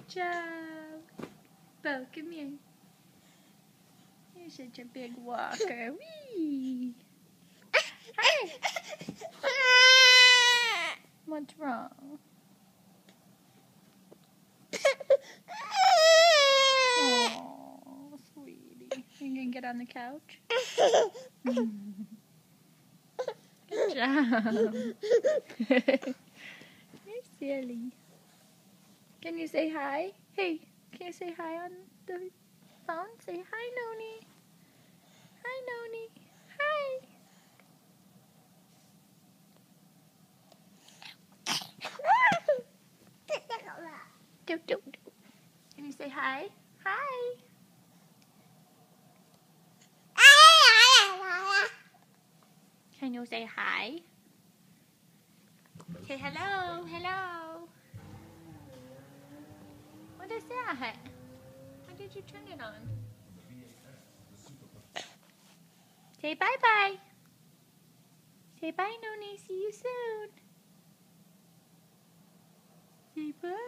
Good job. Bo, come here. You're such a big walker. Whee! Hi. What's wrong? Oh, sweetie. You gonna get on the couch? Good job. You're silly. Can you say hi? Hey, can you say hi on the phone? Say hi, Noni. Hi, Noni. Hi. Do, do, do. Can you say hi? Hi. Can you say hi? Say hello. Hello. What is that? Why did you turn it on? Say bye-bye. Say bye, Noni. See you soon. Say bye.